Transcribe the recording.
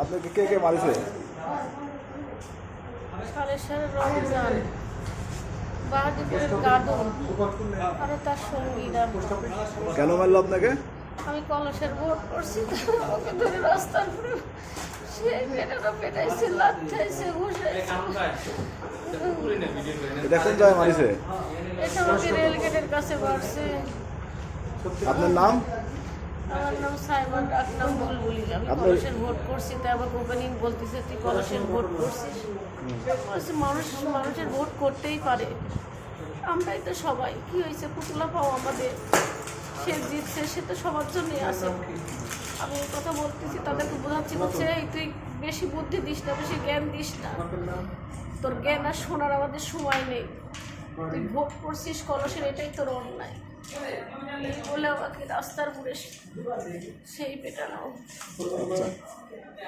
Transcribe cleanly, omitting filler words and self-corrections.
আপনাকে কে কে মারিছে? রমজান, বাহাদুরের গাদন আর তার সঙ্গীরা। কেন মারলো আপনাকে? আমি কলসের ভোট করছি, আমাকে ধরে রাস্তার উপরে সেই মেয়েটা পেটাইছে, লাথাইছে, ঘুষাইছে। এটা কোন জায়গায় মারিছে? এটা আমাকে রেল গেটের কাছে মারছে। আপনার নাম? আমার নাম সাইমন, ডাক নাম বুলবুলি। আমি কলসের ভোট করছি, তাই আমার কোম্পানি বলতেছে তুই কলসের ভোট করছিস। মানুষের ভোট করতেই পারে, আমরাই তো সবাই। কি হয়েছে, পুতুলা পাও আমাদের, সে জিতছে, সে তো সবার জন্যই আছে। আমি এই কথা বলতেছি, তাদেরকে বোঝাচ্ছি, বলছে এই তুই বেশি বুদ্ধি দিস না, বেশি জ্ঞান দিস না, তোর জ্ঞান আর শোনার আমাদের সময় নেই। তুই ভোট করছিস কলসের, এটাই তোর অন্যায়। এই বলে আমাকে রাস্তার উপরে সেই পেটানো।